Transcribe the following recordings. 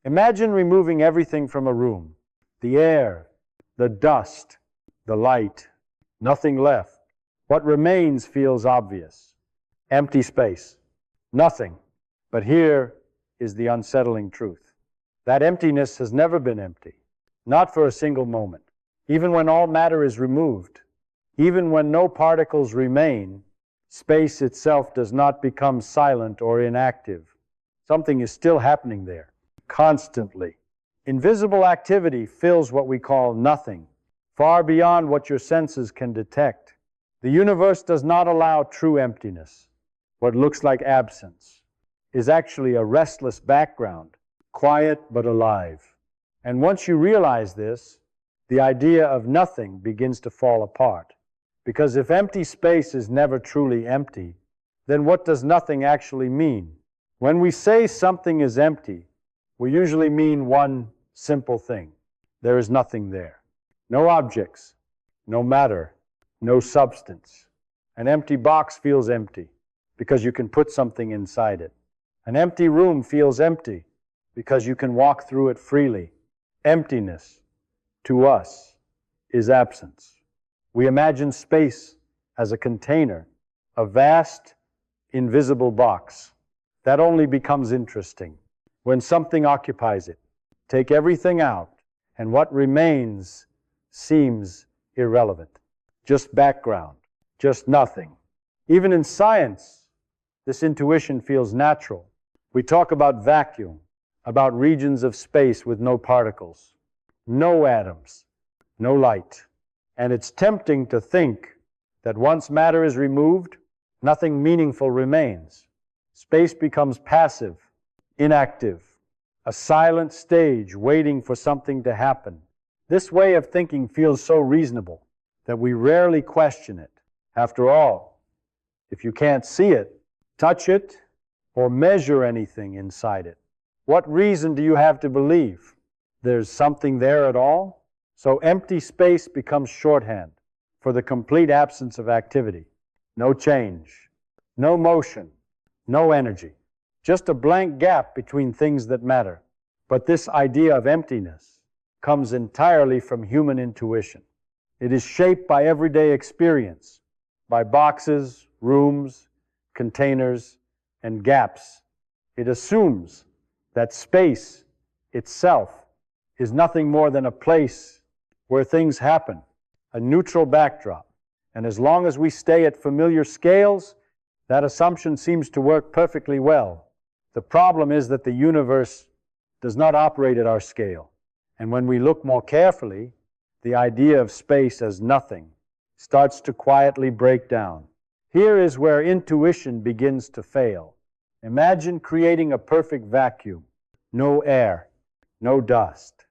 Imagine removing everything from a room. The air, the dust, the light. Nothing left. What remains feels obvious. Empty space. Nothing. But here is the unsettling truth. That emptiness has never been empty. Not for a single moment. Even when all matter is removed, even when no particles remain, space itself does not become silent or inactive. Something is still happening there, constantly. Invisible activity fills what we call nothing, far beyond what your senses can detect. The universe does not allow true emptiness. What looks like absence is actually a restless background, quiet but alive. And once you realize this, the idea of nothing begins to fall apart. Because if empty space is never truly empty, then what does nothing actually mean? When we say something is empty, we usually mean one simple thing. There is nothing there. No objects, no matter, no substance. An empty box feels empty because you can put something inside it. An empty room feels empty because you can walk through it freely. Emptiness, to us, is absence. We imagine space as a container, a vast, invisible box. That only becomes interesting when something occupies it. Take everything out, and what remains seems irrelevant. Just background, just nothing. Even in science, this intuition feels natural. We talk about vacuum, about regions of space with no particles, no atoms, no light. And it's tempting to think that once matter is removed, nothing meaningful remains. Space becomes passive, inactive, a silent stage waiting for something to happen. This way of thinking feels so reasonable that we rarely question it. After all, if you can't see it, touch it, or measure anything inside it, what reason do you have to believe there's something there at all? So empty space becomes shorthand for the complete absence of activity. No change, no motion, no energy. Just a blank gap between things that matter. But this idea of emptiness comes entirely from human intuition. It is shaped by everyday experience, by boxes, rooms, containers, and gaps. It assumes that space itself is nothing more than a place where things happen, a neutral backdrop. And as long as we stay at familiar scales, that assumption seems to work perfectly well. The problem is that the universe does not operate at our scale. And when we look more carefully, the idea of space as nothing starts to quietly break down. Here is where intuition begins to fail. Imagine creating a perfect vacuum. No air, no dust,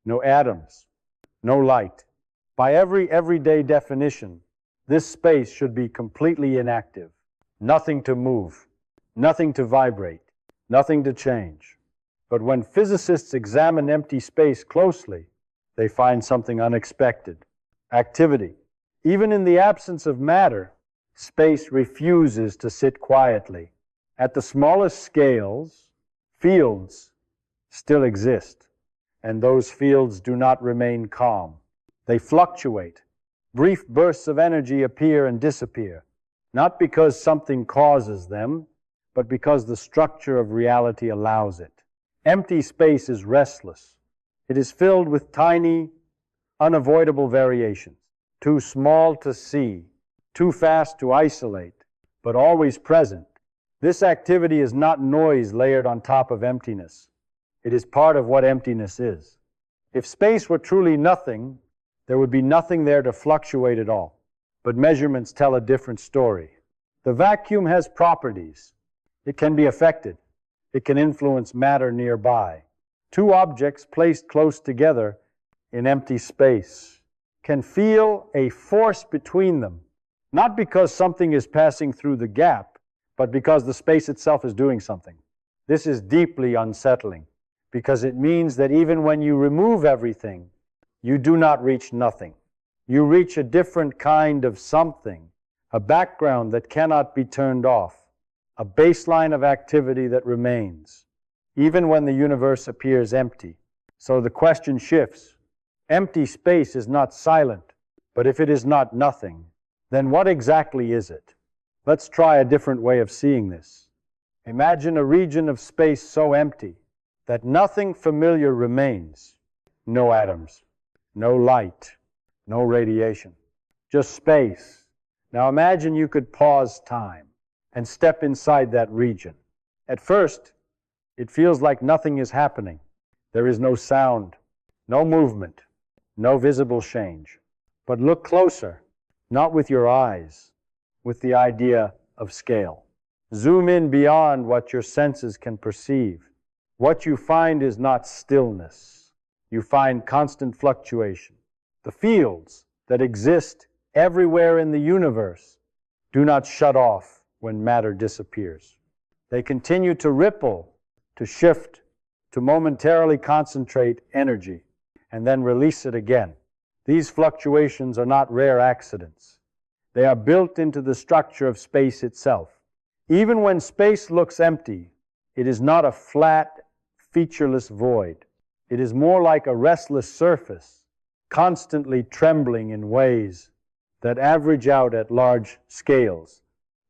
no atoms, no light. By every everyday definition, this space should be completely inactive. Nothing to move, nothing to vibrate, nothing to change. But when physicists examine empty space closely, they find something unexpected. Activity. Even in the absence of matter, space refuses to sit quietly. At the smallest scales, fields still exist, and those fields do not remain calm. They fluctuate. Brief bursts of energy appear and disappear, not because something causes them, but because the structure of reality allows it. Empty space is restless. It is filled with tiny, unavoidable variations, too small to see, too fast to isolate, but always present. This activity is not noise layered on top of emptiness. It is part of what emptiness is. If space were truly nothing, there would be nothing there to fluctuate at all. But measurements tell a different story. The vacuum has properties. It can be affected. It can influence matter nearby. Two objects placed close together in empty space can feel a force between them, not because something is passing through the gap, but because the space itself is doing something. This is deeply unsettling, because it means that even when you remove everything, you do not reach nothing. You reach a different kind of something, a background that cannot be turned off, a baseline of activity that remains. even when the universe appears empty. So the question shifts. Empty space is not silent, but if it is not nothing, then what exactly is it? Let's try a different way of seeing this. Imagine a region of space so empty that nothing familiar remains. No atoms, no light, no radiation, just space. Now imagine you could pause time and step inside that region. At first, it feels like nothing is happening. There is no sound, no movement, no visible change. But look closer, not with your eyes, with the idea of scale. Zoom in beyond what your senses can perceive. What you find is not stillness. You find constant fluctuation. The fields that exist everywhere in the universe do not shut off when matter disappears. They continue to ripple, to shift, to momentarily concentrate energy, and then release it again. These fluctuations are not rare accidents. They are built into the structure of space itself. Even when space looks empty, it is not a flat, featureless void. It is more like a restless surface, constantly trembling in ways that average out at large scales.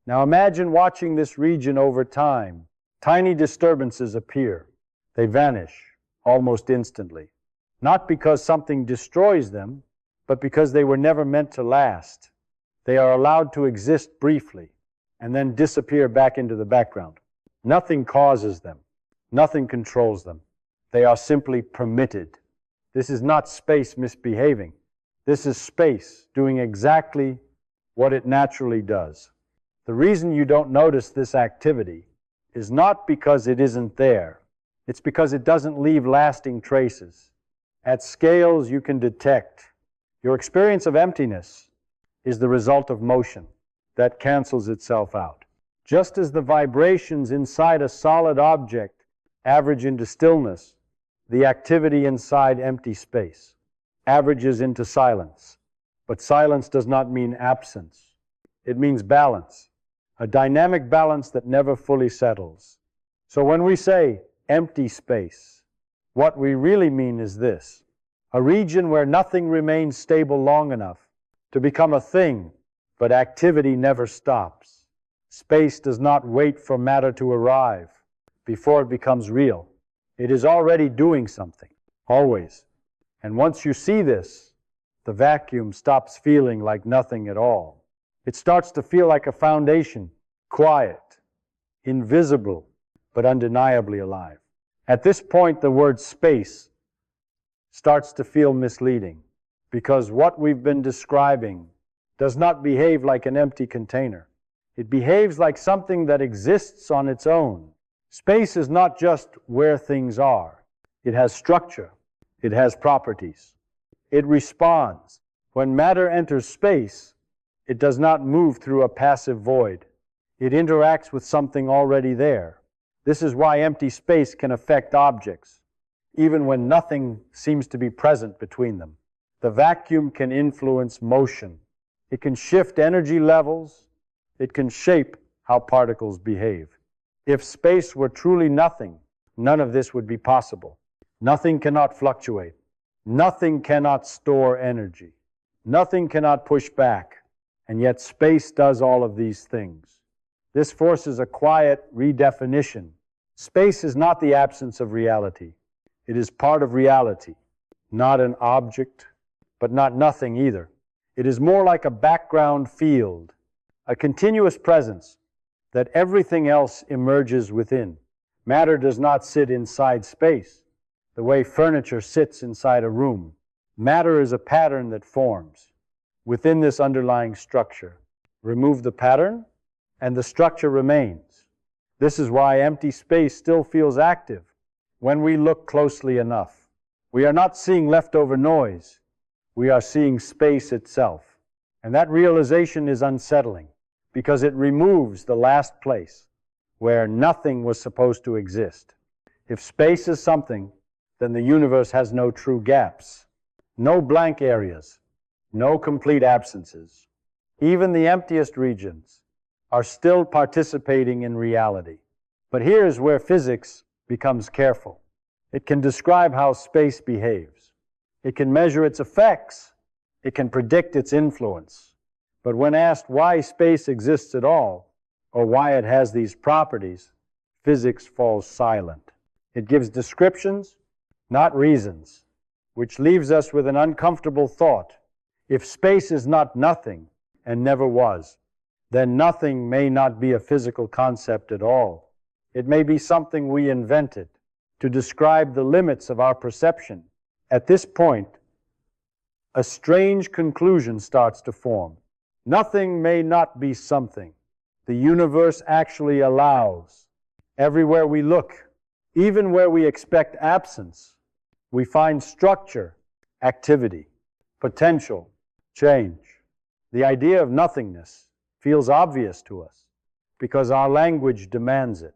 Now imagine watching this region over time. Tiny disturbances appear. They vanish almost instantly. Not because something destroys them, but because they were never meant to last. They are allowed to exist briefly and then disappear back into the background. Nothing causes them. Nothing controls them. They are simply permitted. This is not space misbehaving. This is space doing exactly what it naturally does. The reason you don't notice this activity is not because it isn't there. It's because it doesn't leave lasting traces. At scales you can detect. Your experience of emptiness is the result of motion that cancels itself out. Just as the vibrations inside a solid object average into stillness, the activity inside empty space averages into silence. But silence does not mean absence. It means balance, a dynamic balance that never fully settles. So when we say empty space, what we really mean is this: a region where nothing remains stable long enough to become a thing, but activity never stops. Space does not wait for matter to arrive before it becomes real. It is already doing something, always. And once you see this, the vacuum stops feeling like nothing at all. It starts to feel like a foundation, quiet, invisible, but undeniably alive. At this point, the word space starts to feel misleading, because what we've been describing does not behave like an empty container. It behaves like something that exists on its own. Space is not just where things are. It has structure. It has properties. It responds. When matter enters space, it does not move through a passive void. It interacts with something already there. This is why empty space can affect objects, even when nothing seems to be present between them. The vacuum can influence motion. It can shift energy levels. It can shape how particles behave. If space were truly nothing, none of this would be possible. Nothing cannot fluctuate. Nothing cannot store energy. Nothing cannot push back. And yet space does all of these things. This forces a quiet redefinition. Space is not the absence of reality. It is part of reality, not an object, but not nothing either. It is more like a background field, a continuous presence that everything else emerges within. Matter does not sit inside space the way furniture sits inside a room. Matter is a pattern that forms within this underlying structure. Remove the pattern, and the structure remains. This is why empty space still feels active when we look closely enough. We are not seeing leftover noise. We are seeing space itself. And that realization is unsettling because it removes the last place where nothing was supposed to exist. If space is something, then the universe has no true gaps, no blank areas, no complete absences. Even the emptiest regions are still participating in reality. But here's where physics becomes careful. It can describe how space behaves. It can measure its effects. It can predict its influence. But when asked why space exists at all, or why it has these properties, physics falls silent. It gives descriptions, not reasons, which leaves us with an uncomfortable thought. If space is not nothing, and never was, then nothing may not be a physical concept at all. It may be something we invented to describe the limits of our perception. At this point, a strange conclusion starts to form. Nothing may not be something. The universe actually allows. Everywhere we look, even where we expect absence, we find structure, activity, potential, change. The idea of nothingness feels obvious to us because our language demands it.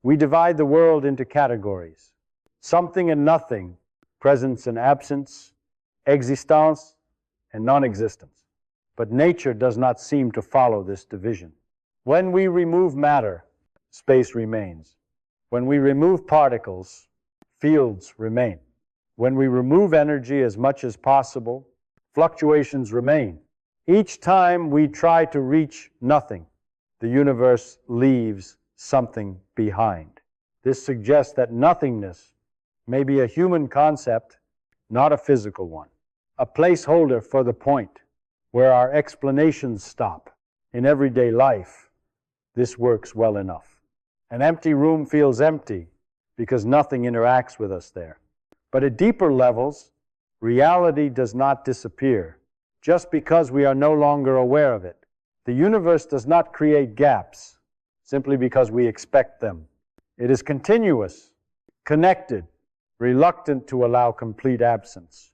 We divide the world into categories: something and nothing, presence and absence, existence and non-existence. But nature does not seem to follow this division. When we remove matter, space remains. When we remove particles, fields remain. When we remove energy as much as possible, fluctuations remain. Each time we try to reach nothing, the universe leaves something behind. This suggests that nothingness may be a human concept, not a physical one, a placeholder for the point where our explanations stop. In everyday life, this works well enough. An empty room feels empty because nothing interacts with us there. But at deeper levels, reality does not disappear just because we are no longer aware of it. The universe does not create gaps simply because we expect them. It is continuous, connected, reluctant to allow complete absence.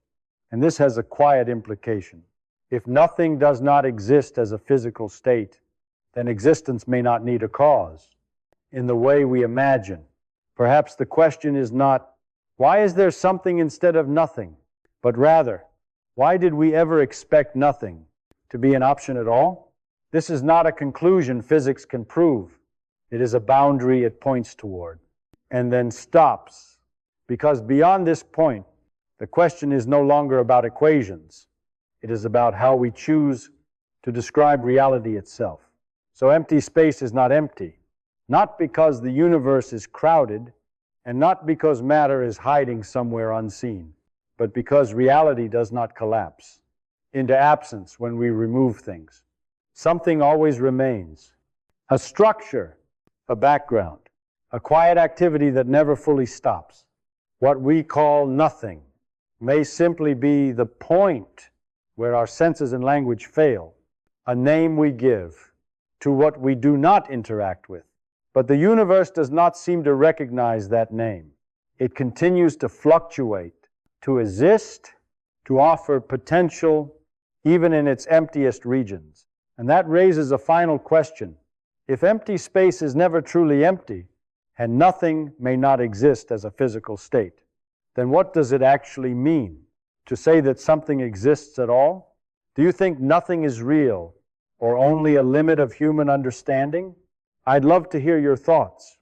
And this has a quiet implication. If nothing does not exist as a physical state, then existence may not need a cause in the way we imagine. Perhaps the question is not, why is there something instead of nothing? But rather, why did we ever expect nothing to be an option at all? This is not a conclusion physics can prove. It is a boundary it points toward and then stops. Because beyond this point, the question is no longer about equations. It is about how we choose to describe reality itself. So empty space is not empty, not because the universe is crowded and not because matter is hiding somewhere unseen, but because reality does not collapse into absence when we remove things. Something always remains. A structure, a background, a quiet activity that never fully stops. What we call nothing may simply be the point where our senses and language fail, a name we give to what we do not interact with. But the universe does not seem to recognize that name. It continues to fluctuate, to exist, to offer potential, even in its emptiest regions. And that raises a final question. If empty space is never truly empty, and nothing may not exist as a physical state, then what does it actually mean to say that something exists at all? Do you think nothing is real, or only a limit of human understanding? I'd love to hear your thoughts.